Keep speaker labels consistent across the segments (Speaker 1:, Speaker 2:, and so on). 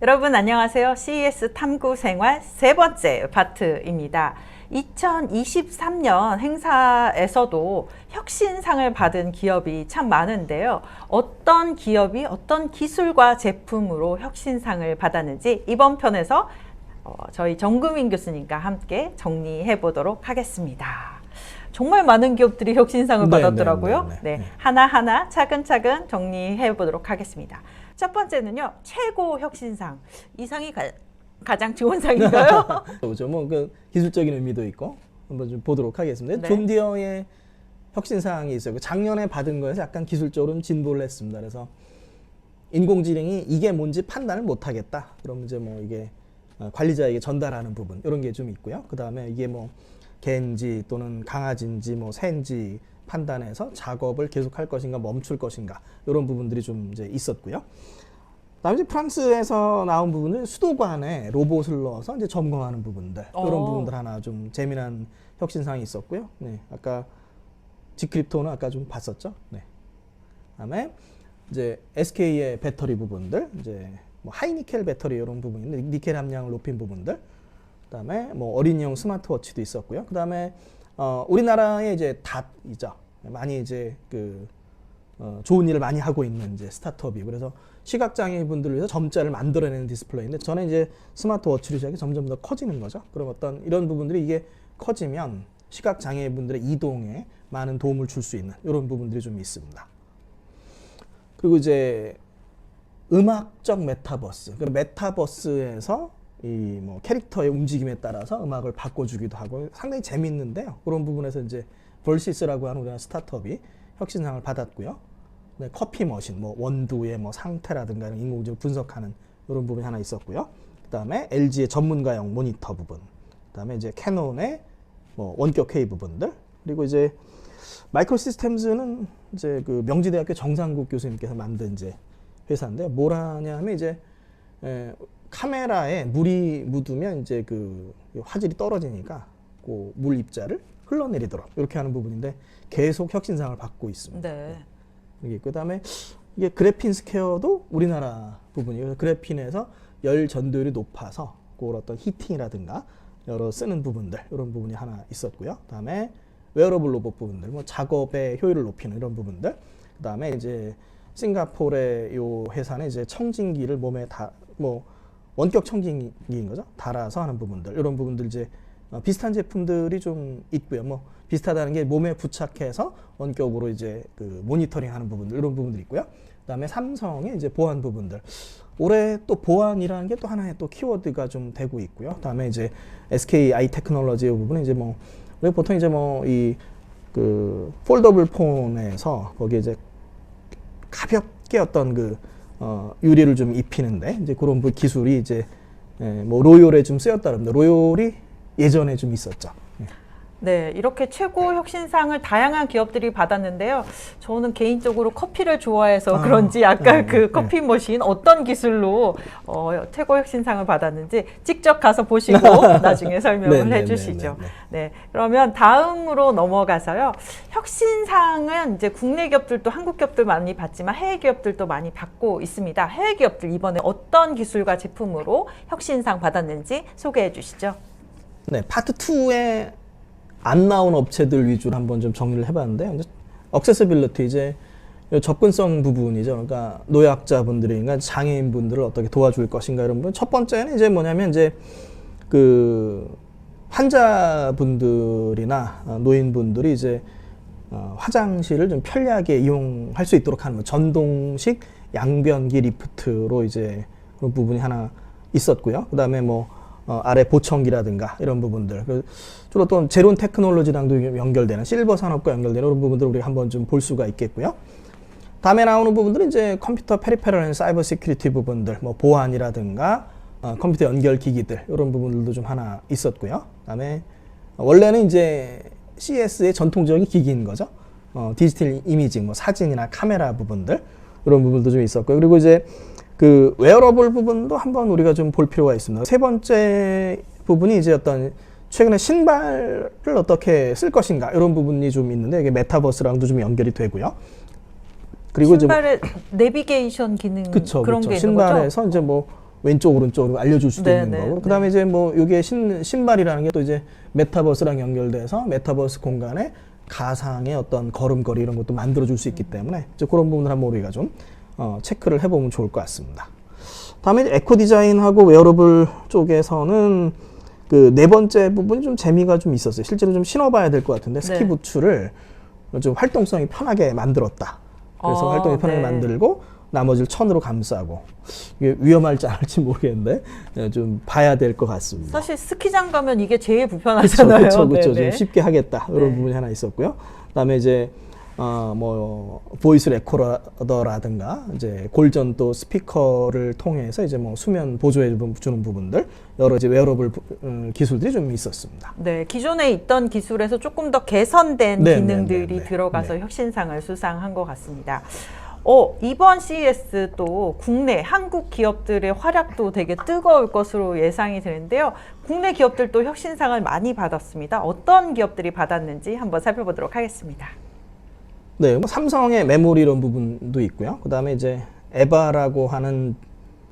Speaker 1: 여러분 안녕하세요. CES 탐구 생활 세 번째 파트입니다. 2023년 행사에서도 혁신상을 받은 기업이 참 많은데요. 어떤 기업이 어떤 기술과 제품으로 혁신상을 받았는지 이번 편에서 저희 정금인 교수님과 함께 정리해 보도록 하겠습니다. 정말 많은 기업들이 혁신상을 받았더라고요. 네, 하나하나 차근차근 정리해 보도록 하겠습니다. 첫 번째는요, 최고 혁신상. 이 상이 가장 좋은 상인가요?
Speaker 2: 그렇죠. 그 기술적인 의미도 있고 한번 좀 보도록 하겠습니다.
Speaker 1: 네.
Speaker 2: 존 디어의 혁신상이 있어요. 작년에 받은 거에서 약간 기술적으로 진보를 했습니다. 그래서 인공지능이 이게 뭔지 판단을 못 하겠다. 그럼 이제 뭐 이게 관리자에게 전달하는 부분 이런 게 좀 있고요. 그 다음에 이게 뭐 개인지 또는 강아지인지 뭐 새인지 판단해서 작업을 계속할 것인가 멈출 것인가 이런 부분들이 좀 이제 있었고요. 그다음에 이제 프랑스에서 나온 부분은 수도관에 로봇을 넣어서 이제 점검하는 부분들 이런 부분들 하나 좀 재미난 혁신상이 있었고요. 네, 아까 지크립톤은 아까 좀 봤었죠. 네. 그다음에 이제 SK의 배터리 부분들 이제 뭐 하이니켈 배터리 이런 부분인데 니켈 함량을 높인 부분들. 그다음에 뭐 어린이용 스마트워치도 있었고요. 그다음에 우리나라의 이제 닷이죠. 많이 이제 좋은 일을 많이 하고 있는 이제 스타트업이 그래서 시각장애인분들을 위해서 점자를 만들어내는 디스플레이인데 저는 이제 스마트워치를 시작해 점점 더 커지는 거죠. 그럼 어떤 이런 부분들이 이게 커지면 시각장애인분들의 이동에 많은 도움을 줄 수 있는 이런 부분들이 좀 있습니다. 그리고 이제 음악적 메타버스. 그 메타버스에서 이 뭐 캐릭터의 움직임에 따라서 음악을 바꿔주기도 하고 상당히 재밌는데요. 그런 부분에서 이제 벌시스라고 하는 우리나라 스타트업이 혁신상을 받았고요. 네, 커피 머신, 뭐 원두의 뭐 상태라든가 이런 인공지능 분석하는 이런 부분이 하나 있었고요. 그다음에 LG의 전문가용 모니터 부분, 그다음에 이제 캐논의 뭐 원격 회의 부분들, 그리고 이제 마이크로 시스템즈는 이제 그 명지대학교 정상국 교수님께서 만든 이제 회사인데 뭘 하냐면 이제 카메라에 물이 묻으면 이제 그 화질이 떨어지니까 그 물 입자를 흘러내리도록 이렇게 하는 부분인데 계속 혁신상을 받고 있습니다.
Speaker 1: 네.
Speaker 2: 이게 그다음에 이게 그래핀 스퀘어도 우리나라 부분이에요. 그래핀에서 열 전도율이 높아서 그걸 어떤 히팅이라든가 여러 쓰는 부분들 이런 부분이 하나 있었고요. 그다음에 웨어러블 로봇 부분들, 뭐 작업의 효율을 높이는 이런 부분들. 그다음에 이제 싱가포르의 요 회사는 이제 청진기를 몸에 뭐 원격 청진기인 거죠. 달아서 하는 부분들 이런 부분들 이제 비슷한 제품들이 좀 있고요. 뭐 비슷하다는 게 몸에 부착해서 원격으로 이제 그 모니터링하는 부분들 이런 부분들이 있고요. 그다음에 삼성의 이제 보안 부분들. 올해 또 보안이라는 게 또 하나의 또 키워드가 좀 되고 있고요. 그다음에 이제 SK 아이테크놀로지의 부분은 이제 뭐 우리 보통 이제 뭐 이 그 폴더블 폰에서 거기에 이제 가볍게 어떤 유리를 좀 입히는데 이제 그런 기술이 이제 뭐 로열에 좀 쓰였다 그럽니다. 로열이 예전에 좀 있었죠.
Speaker 1: 네, 이렇게 최고 혁신상을 다양한 기업들이 받았는데요. 저는 개인적으로 커피를 좋아해서 그런지 아까 커피 머신 어떤 기술로 최고 혁신상을 받았는지 직접 가서 보시고 나중에 설명을 해주시죠. 네, 그러면 다음으로 넘어가서요. 혁신상은 이제 국내 기업들도 한국 기업들 많이 받지만 해외 기업들도 많이 받고 있습니다. 해외 기업들 이번에 어떤 기술과 제품으로 혁신상 받았는지 소개해 주시죠.
Speaker 2: 네, 파트 2에 안 나온 업체들 위주로 한번 좀 정리를 해봤는데요. 액세서빌리티 이제 접근성 부분이죠. 그러니까 노약자분들이나 장애인분들을 어떻게 도와줄 것인가 이런 부분. 첫 번째는 이제 뭐냐면 이제 그 환자분들이나 노인분들이 이제 화장실을 좀 편리하게 이용할 수 있도록 하는 전동식 양변기 리프트로 이제 그런 부분이 하나 있었고요. 그다음에 뭐 아래 보청기라든가 이런 부분들 주로 또 제론 테크놀로지랑도 연결되는 실버 산업과 연결되는 이런 부분들을 우리가 한번 좀 볼 수가 있겠고요. 다음에 나오는 부분들은 이제 컴퓨터 페리페럴 사이버 시큐리티 부분들, 뭐 보안이라든가 컴퓨터 연결 기기들 이런 부분들도 좀 하나 있었고요. 그다음에 원래는 이제 CES의 전통적인 기기인 거죠. 디지털 이미징, 뭐 사진이나 카메라 부분들 이런 부분도 좀 있었고요. 그리고 이제 그 웨어러블 부분도 한번 우리가 좀 볼 필요가 있습니다. 세 번째 부분이 이제 어떤 최근에 신발을 어떻게 쓸 것인가 이런 부분이 좀 있는데 이게 메타버스랑도 좀 연결이 되고요. 그리고
Speaker 1: 신발의 내비게이션 기능
Speaker 2: 그쵸,
Speaker 1: 그런
Speaker 2: 그쵸.
Speaker 1: 게 있는
Speaker 2: 신발에서
Speaker 1: 거죠?
Speaker 2: 이제 뭐 왼쪽 오른쪽으로 알려줄 수도
Speaker 1: 네,
Speaker 2: 있는
Speaker 1: 네,
Speaker 2: 거고.
Speaker 1: 네.
Speaker 2: 그다음에 이제 뭐 이게 신발이라는 게 또 이제 메타버스랑 연결돼서 메타버스 공간에 가상의 어떤 걸음걸이 이런 것도 만들어줄 수 있기 때문에 이제 그런 부분을 한번 우리가 좀 체크를 해보면 좋을 것 같습니다. 다음에 이제 에코 디자인하고 웨어러블 쪽에서는 그 네 번째 부분이 좀 재미가 좀 있었어요. 실제로 좀 신어봐야 될 것 같은데 스키
Speaker 1: 네.
Speaker 2: 부츠를 좀 활동성이 편하게 만들었다. 그래서 활동이 편하게
Speaker 1: 네.
Speaker 2: 만들고 나머지를 천으로 감싸고 이게 위험할지 안 할지 모르겠는데 좀 봐야 될 것 같습니다.
Speaker 1: 사실 스키장 가면 이게 제일 불편하잖아요.
Speaker 2: 그렇죠.
Speaker 1: 네네.
Speaker 2: 좀 쉽게 하겠다 이런
Speaker 1: 네.
Speaker 2: 부분이 하나 있었고요. 그다음에 이제 뭐 보이스 레코더라든가 이제 골전 또 스피커를 통해서 이제 뭐 수면 보조해 주는 부분들 여러 이제 웨어러블 기술들이 좀 있었습니다.
Speaker 1: 네, 기존에 있던 기술에서 조금 더 개선된
Speaker 2: 네,
Speaker 1: 기능들이
Speaker 2: 네, 네, 네.
Speaker 1: 들어가서
Speaker 2: 네.
Speaker 1: 혁신상을 수상한 것 같습니다. 이번 CES 또 국내 한국 기업들의 활약도 되게 뜨거울 것으로 예상이 되는데요. 국내 기업들도 혁신상을 많이 받았습니다. 어떤 기업들이 받았는지 한번 살펴보도록 하겠습니다.
Speaker 2: 네, 뭐 삼성의 메모리 이런 부분도 있고요. 그다음에 이제 에바라고 하는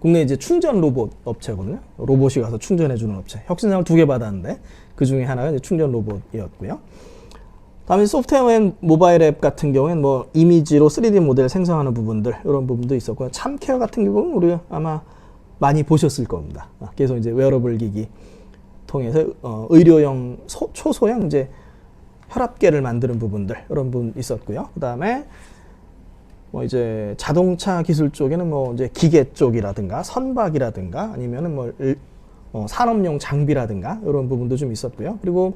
Speaker 2: 국내 이제 충전 로봇 업체거든요. 로봇이 가서 충전해주는 업체. 혁신상을 2개 받았는데 그 중에 하나가 이제 충전 로봇이었고요. 다음에 소프트웨어 앤 모바일 앱 같은 경우에는 뭐 이미지로 3D 모델 생성하는 부분들 이런 부분도 있었고요. 참케어 같은 경우는 우리가 아마 많이 보셨을 겁니다. 계속 이제 웨어러블 기기 통해서 의료용 초소형 이제 혈압계를 만드는 부분들 이런 부분 있었고요. 그다음에 뭐 이제 자동차 기술 쪽에는 뭐 이제 기계 쪽이라든가 선박이라든가 아니면은 뭐 산업용 장비라든가 이런 부분도 좀 있었고요. 그리고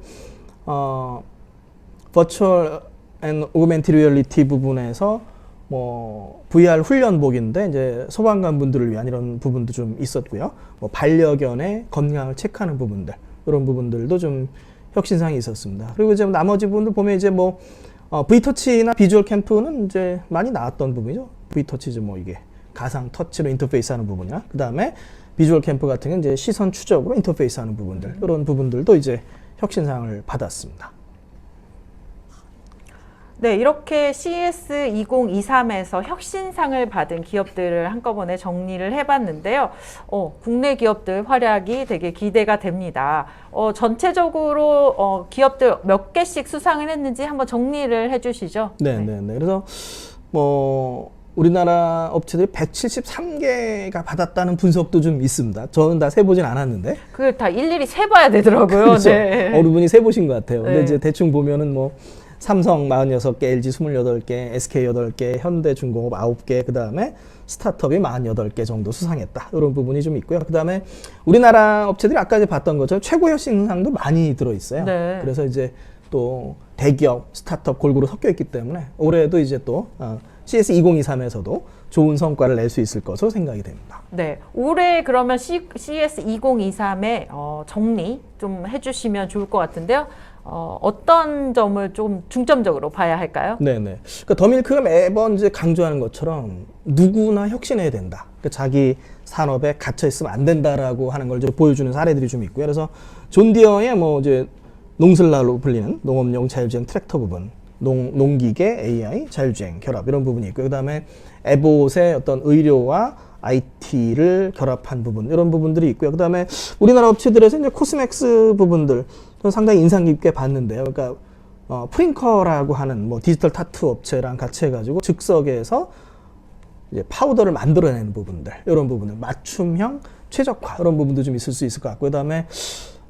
Speaker 2: 버추얼 앤 오그멘티드 리얼리티 부분에서 뭐 VR 훈련복인데 이제 소방관 분들을 위한 이런 부분도 좀 있었고요. 뭐 반려견의 건강을 체크하는 부분들 이런 부분들도 좀 혁신상이 있었습니다. 그리고 이제 나머지 부분들 보면 이제 뭐 V터치나 비주얼 캠프는 이제 많이 나왔던 부분이죠. V터치 이제 뭐 이게 가상 터치로 인터페이스하는 부분이나 그 다음에 비주얼 캠프 같은 게 이제 시선 추적으로 인터페이스하는 부분들 이런 부분들도 이제 혁신상을 받았습니다.
Speaker 1: 네, 이렇게 CES 2023에서 혁신상을 받은 기업들을 한꺼번에 정리를 해봤는데요. 국내 기업들 활약이 되게 기대가 됩니다. 전체적으로 기업들 몇 개씩 수상을 했는지 한번 정리를 해주시죠.
Speaker 2: 네. 그래서 뭐 우리나라 업체들이 173개가 받았다는 분석도 좀 있습니다. 저는 다 세보진 않았는데.
Speaker 1: 그걸 다 일일이 세봐야 되더라고요.
Speaker 2: 그렇죠.
Speaker 1: 네.
Speaker 2: 어느 분이 세보신 것 같아요. 근데
Speaker 1: 네.
Speaker 2: 이제 대충 보면은 뭐 삼성 46개, LG 28개, SK 8개, 현대중공업 9개, 그 다음에 스타트업이 48개 정도 수상했다. 이런 부분이 좀 있고요. 그 다음에 우리나라 업체들이 아까 이제 봤던 것처럼 최고 혁신상도 많이 들어있어요.
Speaker 1: 네.
Speaker 2: 그래서 이제 또 대기업, 스타트업 골고루 섞여 있기 때문에 올해도 이제 또 CS 2023에서도 좋은 성과를 낼 수 있을 것으로 생각이 됩니다.
Speaker 1: 네, 올해 그러면 CES 2023의 정리 좀 해주시면 좋을 것 같은데요. 어떤 점을 좀 중점적으로 봐야 할까요?
Speaker 2: 네네. 그러니까 더밀크가 매번 이제 강조하는 것처럼 누구나 혁신해야 된다. 그러니까 자기 산업에 갇혀 있으면 안 된다라고 하는 걸 좀 보여주는 사례들이 좀 있고요. 그래서 존 디어의 뭐 이제 농슬라로 불리는 농업용 자율주행 트랙터 부분, 농기계 AI 자율주행 결합 이런 부분이 있고요. 그다음에 에봇의 어떤 의료와 IT를 결합한 부분 이런 부분들이 있고요. 그다음에 우리나라 업체들에서 이제 코스맥스 부분들 저는 상당히 인상 깊게 봤는데요. 그러니까 프링커라고 하는 뭐 디지털 타투 업체랑 같이 해가지고 즉석에서 이제 파우더를 만들어내는 부분들 이런 부분들 맞춤형 최적화 이런 부분도 좀 있을 수 있을 것 같고 그다음에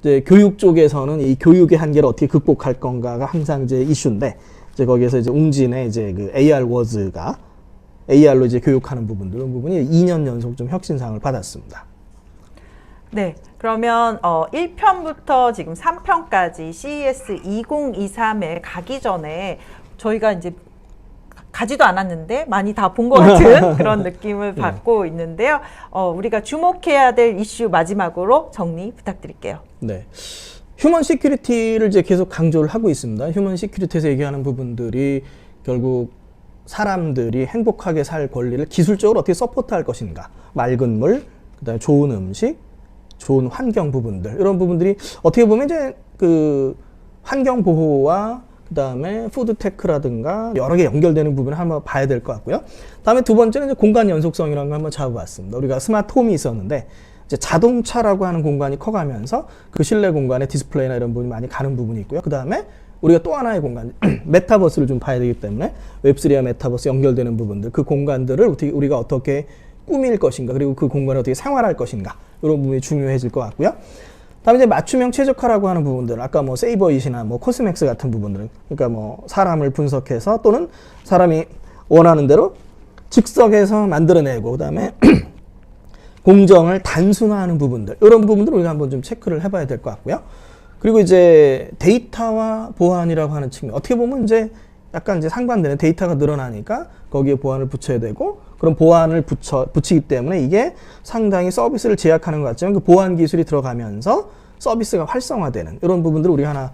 Speaker 2: 이제 교육 쪽에서는 이 교육의 한계를 어떻게 극복할 건가가 항상 이제 이슈인데 이제 거기에서 이제 웅진의 이제 그 AR 워즈가 AR로 이제 교육하는 부분들 이런 부분이 2년 연속 좀 혁신상을 받았습니다.
Speaker 1: 네, 그러면 1편부터 지금 3편까지 CES 2023에 가기 전에 저희가 이제 가지도 않았는데 많이 다 본 것 같은 그런 느낌을 받고 있는데요. 우리가 주목해야 될 이슈 마지막으로 정리 부탁드릴게요.
Speaker 2: 네. 휴먼 시큐리티를 이제 계속 강조를 하고 있습니다. 휴먼 시큐리티에서 얘기하는 부분들이 결국 사람들이 행복하게 살 권리를 기술적으로 어떻게 서포트할 것인가. 맑은 물, 그다음에 좋은 음식, 좋은 환경 부분들 이런 부분들이 어떻게 보면 이제 그 환경 보호와 그다음에 푸드테크라든가 여러 개 연결되는 부분을 한번 봐야 될 것 같고요. 다음에 두 번째는 이제 공간 연속성이라는 걸 한번 잡아봤습니다. 우리가 스마트홈이 있었는데 이제 자동차라고 하는 공간이 커가면서 그 실내 공간에 디스플레이나 이런 부분이 많이 가는 부분이 있고요. 그다음에 우리가 또 하나의 공간, 메타버스를 좀 봐야 되기 때문에 웹3와 메타버스 연결되는 부분들, 그 공간들을 우리가 어떻게 꾸밀 것인가, 그리고 그 공간을 어떻게 생활할 것인가, 이런 부분이 중요해질 것 같고요. 다음에 이제 맞춤형 최적화라고 하는 부분들, 아까 뭐 세이버잇이나 뭐 코스맥스 같은 부분들, 그러니까 뭐 사람을 분석해서 또는 사람이 원하는 대로 즉석에서 만들어내고, 그다음에 공정을 단순화하는 부분들, 이런 부분들을 우리가 한번 좀 체크를 해봐야 될 것 같고요. 그리고 이제 데이터와 보안이라고 하는 측면, 어떻게 보면 이제 약간 이제 상반되는, 데이터가 늘어나니까 거기에 보안을 붙여야 되고, 그런 보안을 붙이기 때문에 이게 상당히 서비스를 제약하는 것 같지만 그 보안 기술이 들어가면서 서비스가 활성화되는 이런 부분들을 우리 하나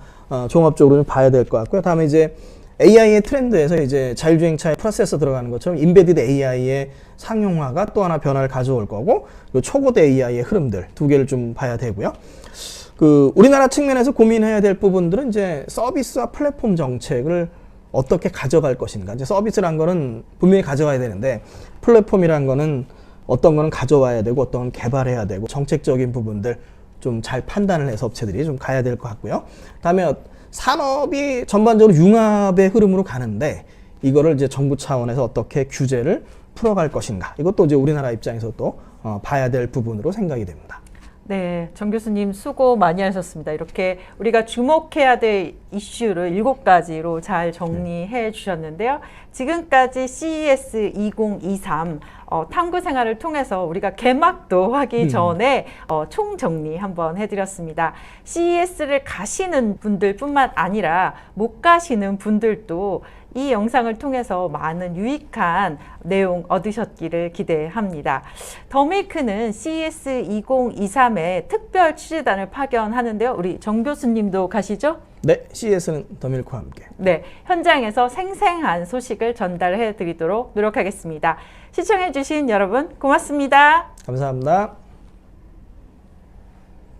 Speaker 2: 종합적으로 좀 봐야 될 것 같고요. 다음에 이제 AI의 트렌드에서 이제 자율주행차에 프로세서 들어가는 것처럼 인베디드 AI의 상용화가 또 하나 변화를 가져올 거고, 요 초고대 AI의 흐름들 두 개를 좀 봐야 되고요. 그 우리나라 측면에서 고민해야 될 부분들은 이제 서비스와 플랫폼 정책을 어떻게 가져갈 것인가. 이제 서비스란 거는 분명히 가져와야 되는데 플랫폼이란 거는 어떤 거는 가져와야 되고 어떤 건 개발해야 되고, 정책적인 부분들 좀 잘 판단을 해서 업체들이 좀 가야 될 것 같고요. 다음에 산업이 전반적으로 융합의 흐름으로 가는데 이거를 이제 정부 차원에서 어떻게 규제를 풀어갈 것인가. 이것도 이제 우리나라 입장에서 또 봐야 될 부분으로 생각이 됩니다.
Speaker 1: 네, 정 교수님 수고 많이 하셨습니다. 이렇게 우리가 주목해야 될 이슈를 7가지로 잘 정리해 주셨는데요. 지금까지 CES 2023 탐구 생활을 통해서 우리가 개막도 하기 전에 총정리 한번 해드렸습니다. CES를 가시는 분들뿐만 아니라 못 가시는 분들도 이 영상을 통해서 많은 유익한 내용 얻으셨기를 기대합니다. 더메이크는 CES 2023에 특별 취재단을 파견하는데요. 우리 정 교수님도 가시죠?
Speaker 2: 네, CES는 더밀크와 함께.
Speaker 1: 네, 현장에서 생생한 소식을 전달해 드리도록 노력하겠습니다. 시청해 주신 여러분 고맙습니다.
Speaker 2: 감사합니다.